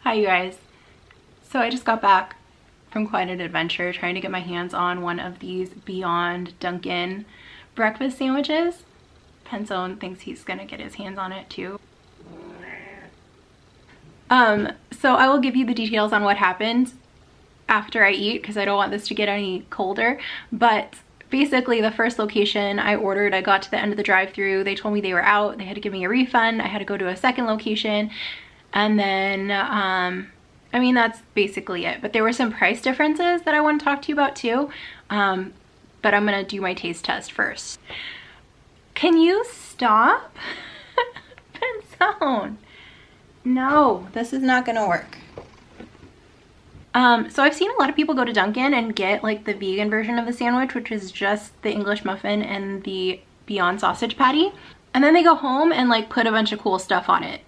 Hi you guys. So I just got back from quite an adventure trying to get my hands on one of these Beyond Dunkin breakfast sandwiches. Penzone thinks he's gonna get his hands on it too. So I will give you the details on what happened after I eat because I don't want this to get any colder, but basically the first location I ordered, I got to the end of the drive-thru, they told me they were out, they had to give me a refund, I had to go to a second location, and then I mean that's basically it, but there were some price differences that I want to talk to you about too, but I'm gonna do my taste test first. Can you stop? Penzone. No, this is not gonna work. So I've seen a lot of people go to Dunkin and get like the vegan version of the sandwich, which is just the English muffin and the Beyond sausage patty. And then they go home and like put a bunch of cool stuff on it.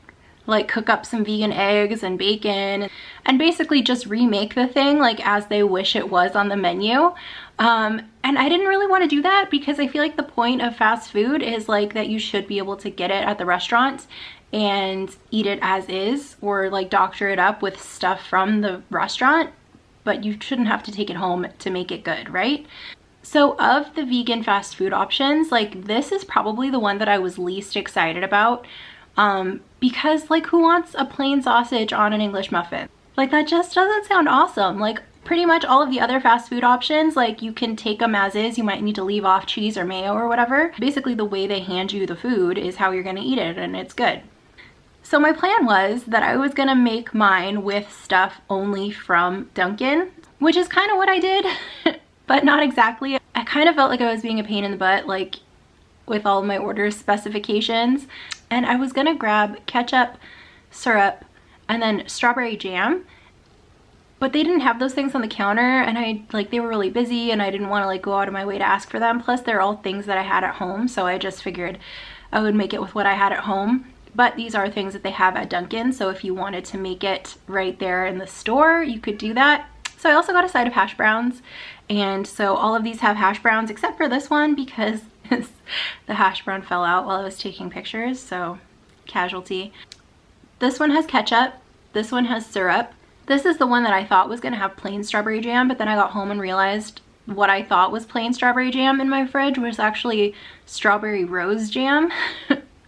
Like cook up some vegan eggs and bacon and basically just remake the thing like as they wish it was on the menu. And I didn't really want to do that because I feel like the point of fast food is like that you should be able to get it at the restaurant and eat it as is, or like doctor it up with stuff from the restaurant, but you shouldn't have to take it home to make it good, right? So of the vegan fast food options, like this is probably the one that I was least excited about, because like who wants a plain sausage on an English muffin? Like that just doesn't sound awesome. Like pretty much all of the other fast food options, like you can take them as is, you might need to leave off cheese or mayo or whatever. Basically the way they hand you the food is how you're gonna eat it, and it's good. So my plan was that I was gonna make mine with stuff only from Dunkin', which is kind of what I did, but not exactly. I kind of felt like I was being a pain in the butt, like with all of my order specifications. And I was gonna grab ketchup, syrup, and then strawberry jam, but they didn't have those things on the counter, and they were really busy and I didn't want to like go out of my way to ask for them. Plus they're all things that I had at home, so I just figured I would make it with what I had at home. But these are things that they have at Dunkin', so if you wanted to make it right there in the store, you could do that. So I also got a side of hash browns, and so all of these have hash browns except for this one because the hash brown fell out while I was taking pictures, so casualty. This one has ketchup, this one has syrup. This is the one that I thought was gonna have plain strawberry jam, but then I got home and realized what I thought was plain strawberry jam in my fridge was actually strawberry rose jam.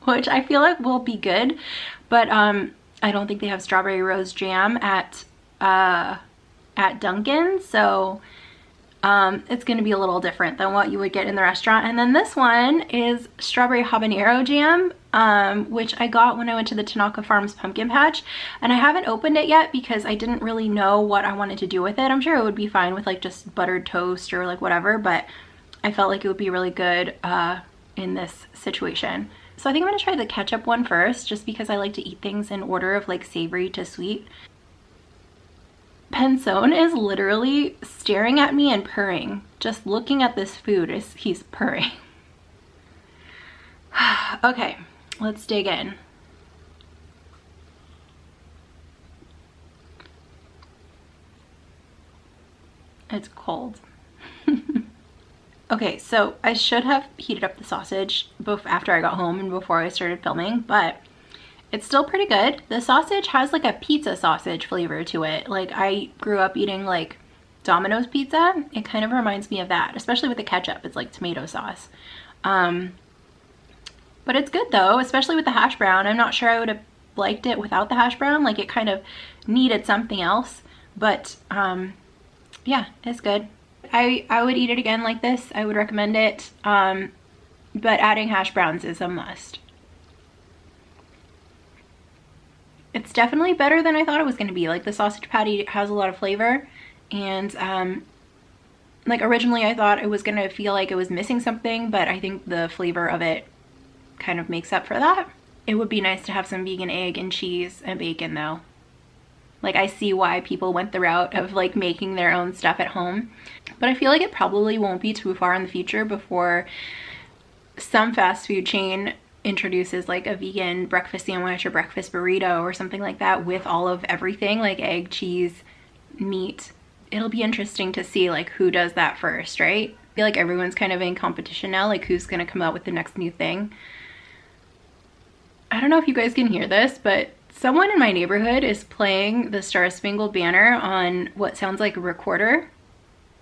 Which I feel like will be good, but I don't think they have strawberry rose jam at Dunkin', so it's gonna be a little different than what you would get in the restaurant. And then this one is strawberry habanero jam, which I got when I went to the Tanaka Farms pumpkin patch, and I haven't opened it yet because I didn't really know what I wanted to do with it. I'm sure it would be fine with like just buttered toast or like whatever, but I felt like it would be really good in this situation. So I think I'm gonna try the ketchup one first, just because I like to eat things in order of like savory to sweet. Penzone is literally staring at me and purring. Just looking at this food, he's purring. Okay, let's dig in. It's cold. Okay, so I should have heated up the sausage after I got home and before I started filming, but it's still pretty good. The sausage has like a pizza sausage flavor to it. Like I grew up eating like Domino's pizza. It kind of reminds me of that, especially with the ketchup. It's like tomato sauce. But it's good though, especially with the hash brown. I'm not sure I would have liked it without the hash brown. Like it kind of needed something else, but yeah, it's good. I would eat it again like this. I would recommend it, but adding hash browns is a must. It's definitely better than I thought it was going to be. Like the sausage patty has a lot of flavor, and like originally I thought it was going to feel like it was missing something, but I think the flavor of it kind of makes up for that. It would be nice to have some vegan egg and cheese and bacon though. Like I see why people went the route of like making their own stuff at home, but I feel like it probably won't be too far in the future before some fast food chain introduces like a vegan breakfast sandwich or breakfast burrito or something like that with all of everything, like egg, cheese, meat. It'll be interesting to see like who does that first, right? I feel like everyone's kind of in competition now, like who's gonna come out with the next new thing. I don't know if you guys can hear this, but Someone in my neighborhood is playing the Star Spangled Banner on what sounds like a recorder.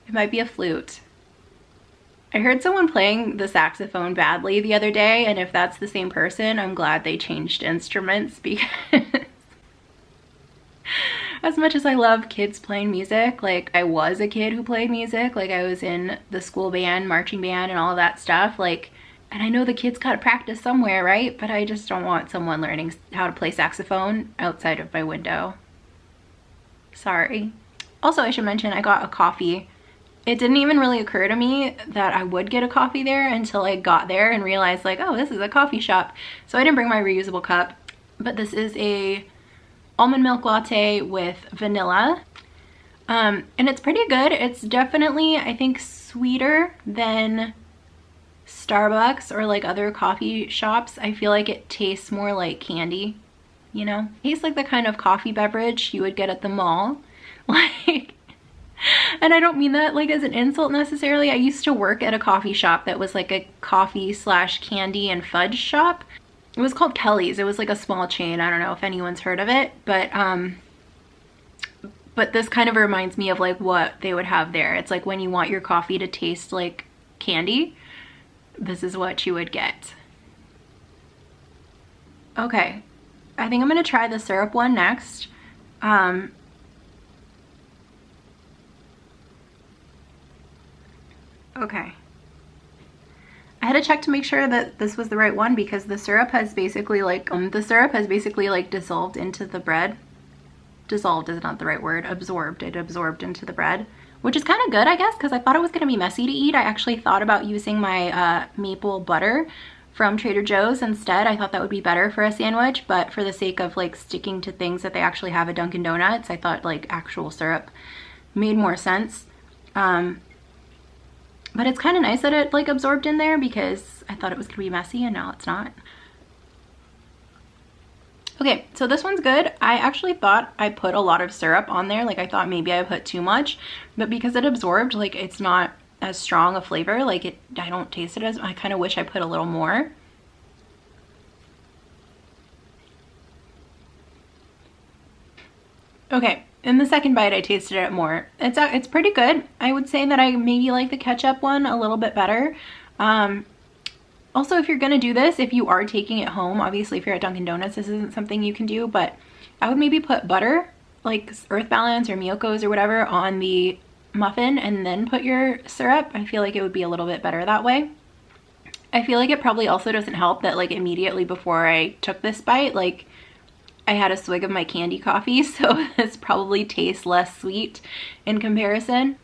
It might be a flute. I heard someone playing the saxophone badly the other day, and if that's the same person, I'm glad they changed instruments, because as much as I love kids playing music, like I was a kid who played music, like I was in the school band, marching band, and all of that stuff, like, and I know the kids gotta practice somewhere, right? But I just don't want someone learning how to play saxophone outside of my window. Sorry. Also, I should mention I got a coffee. It didn't even really occur to me that I would get a coffee there until I got there and realized like, oh, this is a coffee shop. So I didn't bring my reusable cup, but this is a almond milk latte with vanilla. And it's pretty good. It's definitely, I think, sweeter than Starbucks or like other coffee shops. I feel like it tastes more like candy, you know? It tastes like the kind of coffee beverage you would get at the mall. Like, and I don't mean that like as an insult necessarily. I used to work at a coffee shop that was like a coffee slash candy and fudge shop. It was called Kelly's. It was like a small chain. I don't know if anyone's heard of it, but this kind of reminds me of like what they would have there. It's like when you want your coffee to taste like candy, this is what you would get. Okay, I think I'm gonna try the syrup one next. Okay. I had to check to make sure that this was the right one because the syrup has basically like dissolved into the bread. Dissolved is not the right word. Absorbed. It absorbed into the bread, which is kind of good, I guess, because I thought it was going to be messy to eat. I actually thought about using my maple butter from Trader Joe's instead. I thought that would be better for a sandwich, but for the sake of like sticking to things that they actually have at Dunkin Donuts, I thought like actual syrup made more sense. But it's kind of nice that it like absorbed in there because I thought it was gonna be messy and now it's not. Okay, so this one's good. I actually thought I put a lot of syrup on there. Like I thought maybe I put too much, but because it absorbed, like it's not as strong a flavor. Like I don't taste it as, I kind of wish I put a little more. Okay. In the second bite, I tasted it more. It's pretty good. I would say that I maybe like the ketchup one a little bit better. Also, if you're gonna do this, if you are taking it home, obviously if you're at Dunkin Donuts, this isn't something you can do, but I would maybe put butter, like Earth Balance or Miyoko's or whatever, on the muffin and then put your syrup. I feel like it would be a little bit better that way. I feel like it probably also doesn't help that like immediately before I took this bite, like I had a swig of my candy coffee, so this probably tastes less sweet in comparison.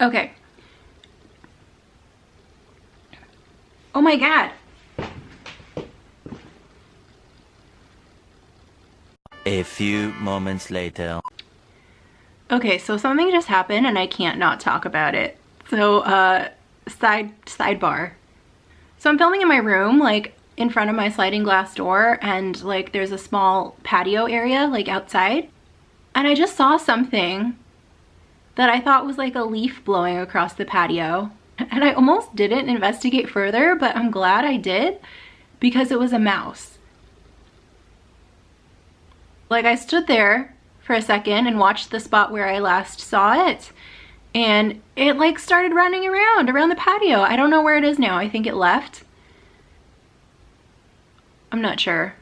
Okay. Oh my God. A few moments later. Okay, so something just happened and I can't not talk about it. So, sidebar. So I'm filming in my room, like in front of my sliding glass door, and like there's a small patio area like outside. And I just saw something that I thought was like a leaf blowing across the patio. And I almost didn't investigate further, but I'm glad I did because it was a mouse. Like I stood there for a second and watched the spot where I last saw it, and it like started running around the patio. I don't know where it is now. I think it left. I'm not sure.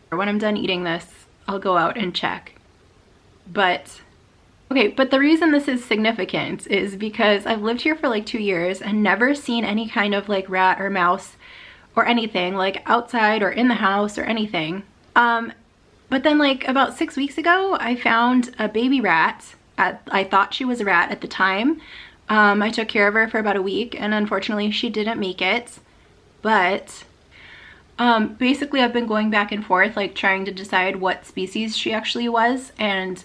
When I'm done eating this, I'll go out and check. But okay, but the reason this is significant is because I've lived here for like 2 years and never seen any kind of like rat or mouse or anything like outside or in the house or anything. But then like about 6 weeks ago, I found a baby rat. I thought she was a rat at the time. I took care of her for about a week and unfortunately she didn't make it. But basically I've been going back and forth like trying to decide what species she actually was, and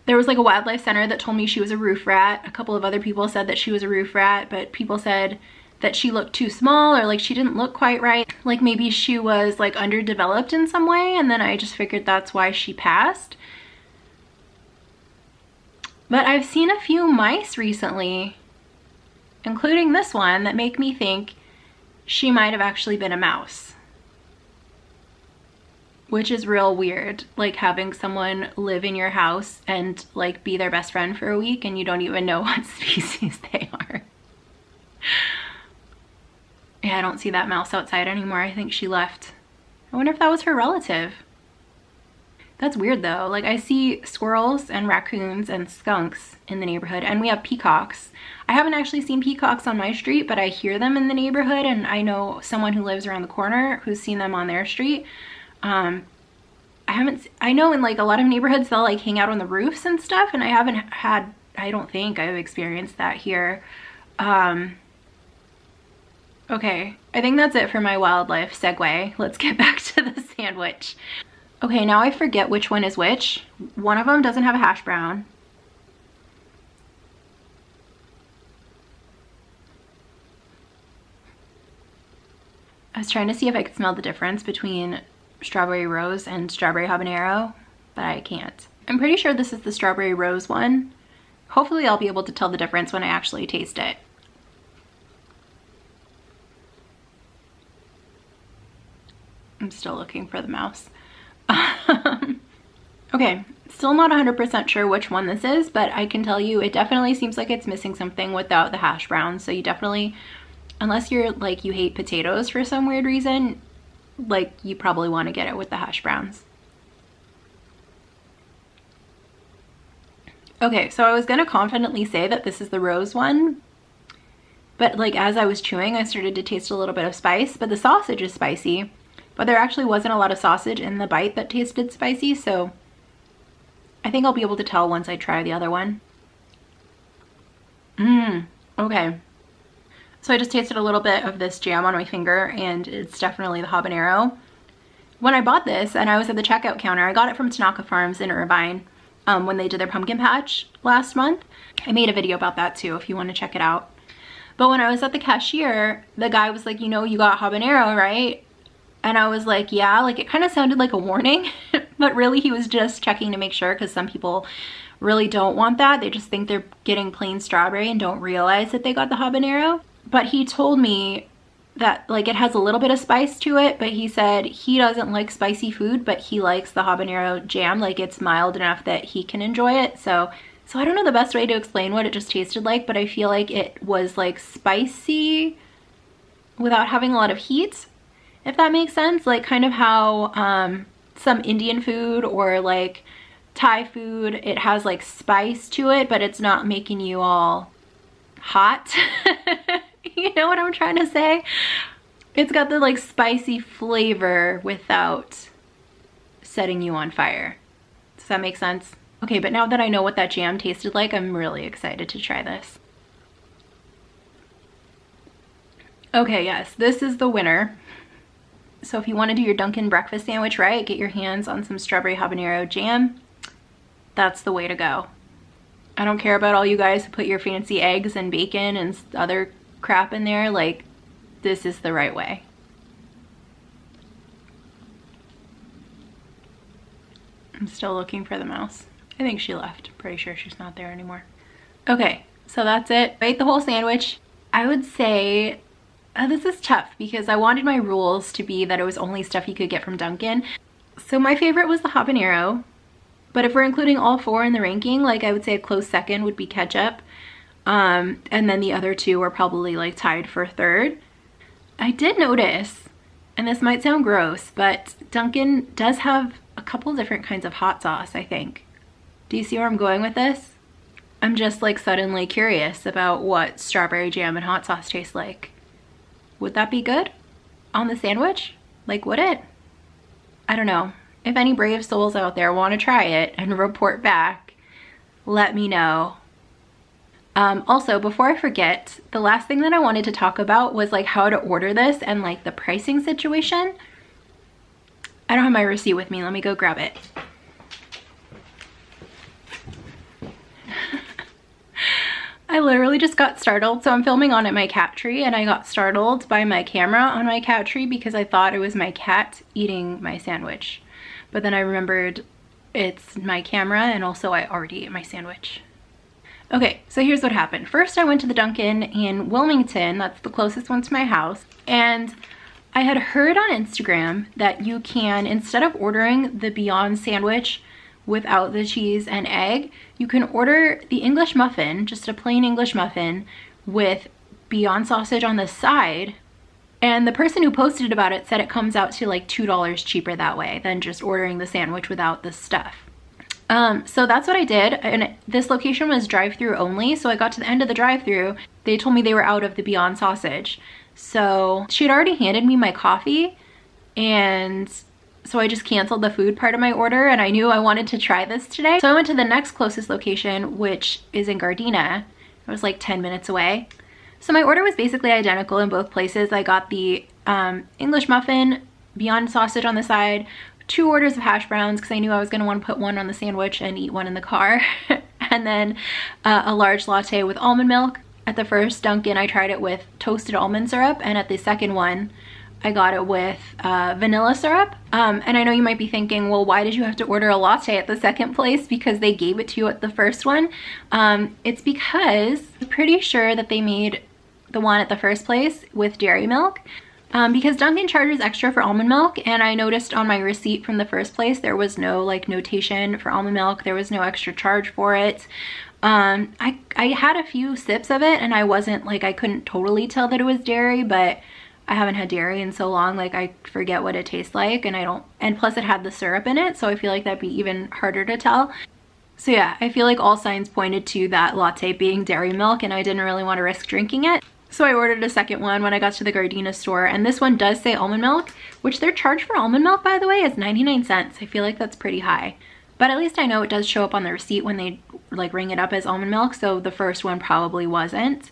there was like a wildlife center that told me she was a roof rat. A couple of other people said that she was a roof rat, but people said that she looked too small or like she didn't look quite right. Like maybe she was like underdeveloped in some way, and then I just figured that's why she passed. But I've seen a few mice recently, including this one, that make me think she might have actually been a mouse. Which is real weird, like having someone live in your house and like be their best friend for a week and you don't even know what species they are. Yeah, I don't see that mouse outside anymore. I think she left. I wonder if that was her relative. That's weird though. Like I see squirrels and raccoons and skunks in the neighborhood, and we have peacocks. I haven't actually seen peacocks on my street, but I hear them in the neighborhood, and I know someone who lives around the corner who's seen them on their street. I know in like a lot of neighborhoods they'll like hang out on the roofs and stuff, and I don't think I've experienced that here. Okay, I think that's it for my wildlife segue. Let's get back to the sandwich. Okay, now I forget which one is which. One of them doesn't have a hash brown. I was trying to see if I could smell the difference between strawberry rose and strawberry habanero, but I can't. I'm pretty sure this is the strawberry rose one. Hopefully I'll be able to tell the difference when I actually taste it. I'm still looking for the mouse. Okay, still not 100% sure which one this is, but I can tell you it definitely seems like it's missing something without the hash browns. So you definitely, unless you're like you hate potatoes for some weird reason, like you probably want to get it with the hash browns. Okay, so I was gonna confidently say that this is the rose one, but like as I was chewing I started to taste a little bit of spice, but the sausage is spicy, but there actually wasn't a lot of sausage in the bite that tasted spicy, so I think I'll be able to tell once I try the other one. Okay. So I just tasted a little bit of this jam on my finger, and it's definitely the habanero. When I bought this and I was at the checkout counter, I got it from Tanaka Farms in Irvine when they did their pumpkin patch last month. I made a video about that too if you want to check it out. But when I was at the cashier, the guy was like, you know, you got habanero, right? And I was like, yeah, like it kind of sounded like a warning, but really he was just checking to make sure, because some people really don't want that. They just think they're getting plain strawberry and don't realize that they got the habanero. But he told me that like it has a little bit of spice to it, but he said he doesn't like spicy food, but he likes the habanero jam. Like it's mild enough that he can enjoy it. So I don't know the best way to explain what it just tasted like, but I feel like it was like spicy without having a lot of heat, if that makes sense. Like kind of how some Indian food or like Thai food, it has like spice to it, but it's not making you all hot. You know what I'm trying to say? It's got the like spicy flavor without setting you on fire. Does that make sense? Okay, but now that I know what that jam tasted like, I'm really excited to try this. Okay, yes, this is the winner. So if you want to do your Dunkin' breakfast sandwich right, get your hands on some strawberry habanero jam. That's the way to go. I don't care about all you guys who put your fancy eggs and bacon and other crap in there. Like, this is the right way. I'm still looking for the mouse. I think she left. Pretty sure she's not there anymore. Okay, so that's it. I ate the whole sandwich. I would say this is tough because I wanted my rules to be that it was only stuff you could get from Dunkin'. So my favorite was the habanero, but if we're including all four in the ranking, like I would say a close second would be ketchup. And then the other two are probably like tied for third. I did notice, and this might sound gross, but Dunkin' does have a couple different kinds of hot sauce, I think. Do you see where I'm going with this? I'm just like suddenly curious about what strawberry jam and hot sauce tastes like. Would that be good on the sandwich? Like, would it? I don't know. If any brave souls out there want to try it and report back, let me know. Also, before I forget, the last thing that I wanted to talk about was like how to order this and like the pricing situation. I don't have my receipt with me. Let me go grab it. I literally just got startled. So I'm filming on at my cat tree, and I got startled by my camera on my cat tree because I thought it was my cat eating my sandwich. But then I remembered it's my camera, and also I already ate my sandwich. Okay, so here's what happened. First, I went to the Dunkin in Wilmington, that's the closest one to my house, and I had heard on Instagram that you can, instead of ordering the Beyond sandwich without the cheese and egg, you can order the English muffin, just a plain English muffin, with Beyond sausage on the side. And the person who posted about it said it comes out to like $2 cheaper that way than just ordering the sandwich without the stuff. So that's what I did, and this location was drive-through only, so I got to the end of the drive-through. They told me they were out of the Beyond sausage. So she had already handed me my coffee, and so I just canceled the food part of my order, and I knew I wanted to try this today. So I went to the next closest location, which is in Gardena. It was like 10 minutes away. So my order was basically identical in both places. I got the English muffin, Beyond sausage on the side, 2 orders of hash browns because I knew I was going to want to put one on the sandwich and eat one in the car, and then a large latte with almond milk. At the first Dunkin', I tried it with toasted almond syrup, and at the second one, I got it with vanilla syrup. And I know you might be thinking, well, why did you have to order a latte at the second place? Because they gave it to you at the first one. It's because I'm pretty sure that they made the one at the first place with dairy milk. Because Dunkin' charges extra for almond milk, and I noticed on my receipt from the first place there was no like notation for almond milk. There was no extra charge for it. I had a few sips of it, and I wasn't like, I couldn't totally tell that it was dairy, but I haven't had dairy in so long, like I forget what it tastes like, and plus it had the syrup in it, so I feel like that'd be even harder to tell. So yeah, I feel like all signs pointed to that latte being dairy milk, and I didn't really want to risk drinking it. So I ordered a second one when I got to the Gardena store, and this one does say almond milk, which their charge for almond milk, by the way, is 99 cents. I feel like that's pretty high. But at least I know it does show up on the receipt when they like ring it up as almond milk, so the first one probably wasn't.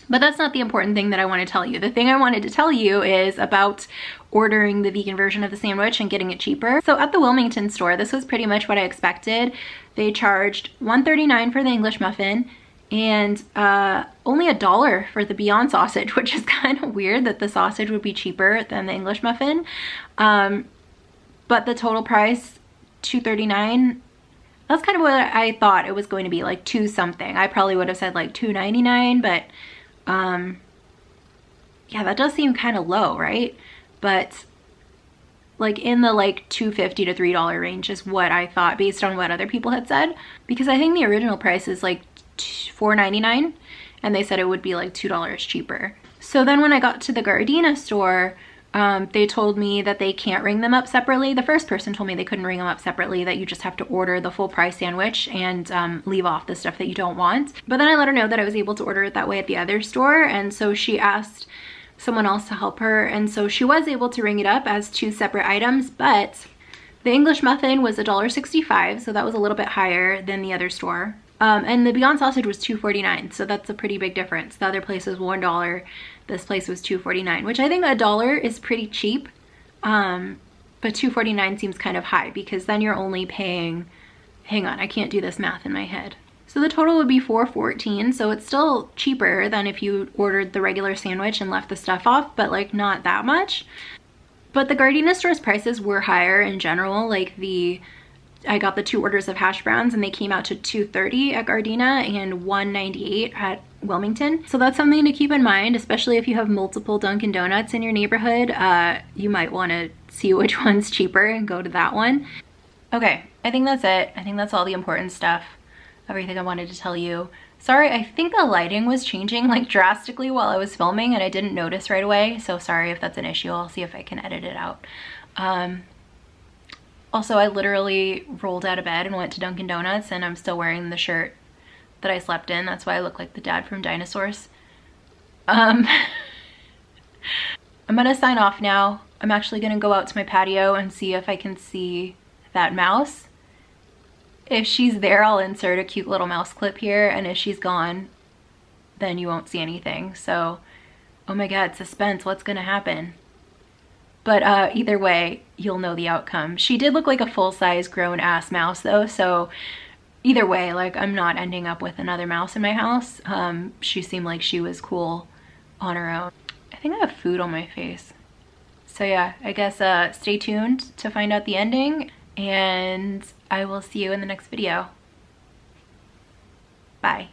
But that's not the important thing that I want to tell you. The thing I wanted to tell you is about ordering the vegan version of the sandwich and getting it cheaper. So at the Wilmington store, this was pretty much what I expected. They charged $1.39 for the English muffin, and only $1 for the Beyond sausage, which is kind of weird that the sausage would be cheaper than the English muffin. But the total price, $2.39. That's kind of what I thought it was going to be, like $2 something. I probably would have said like $2.99, but yeah, that does seem kind of low, right? But like in the like $2.50 to $3 range is what I thought based on what other people had said, because I think the original price is like $4.99, and they said it would be like $2 cheaper. So then when I got to the Gardena store, they told me that they can't ring them up separately. The first person told me they couldn't ring them up separately, that you just have to order the full price sandwich and leave off the stuff that you don't want. But then I let her know that I was able to order it that way at the other store, and so she asked someone else to help her, and so she was able to ring it up as 2 separate items. But the English muffin was $1.65, so that was a little bit higher than the other store. And the Beyond sausage was $2.49, so that's a pretty big difference. The other place was $1, this place was $2.49, which I think $1 is pretty cheap, but $2.49 seems kind of high, because then you're only paying, hang on, I can't do this math in my head. So the total would be $4.14, so it's still cheaper than if you ordered the regular sandwich and left the stuff off, but like not that much. But the Gardena store's prices were higher in general. Like I got the 2 orders of hash browns, and they came out to $2.30 at Gardena and $1.98 at Wilmington. So that's something to keep in mind, especially if you have multiple Dunkin Donuts in your neighborhood. You might want to see which one's cheaper and go to that one. Okay, I think that's it. I think that's all the important stuff, everything I wanted to tell you. Sorry, I think the lighting was changing like drastically while I was filming, and I didn't notice right away, so sorry if that's an issue. I'll see if I can edit it out. Also, I literally rolled out of bed and went to Dunkin Donuts, and I'm still wearing the shirt that I slept in. That's why I look like the dad from Dinosaurs. I'm gonna sign off now. I'm actually gonna go out to my patio and see if I can see that mouse. If she's there, I'll insert a cute little mouse clip here, and if she's gone, then you won't see anything. So, oh my god, suspense, what's gonna happen? But either way, you'll know the outcome. She did look like a full-size grown-ass mouse though, so either way, like, I'm not ending up with another mouse in my house. She seemed like she was cool on her own. I think I have food on my face. So yeah, I guess stay tuned to find out the ending, and I will see you in the next video. Bye.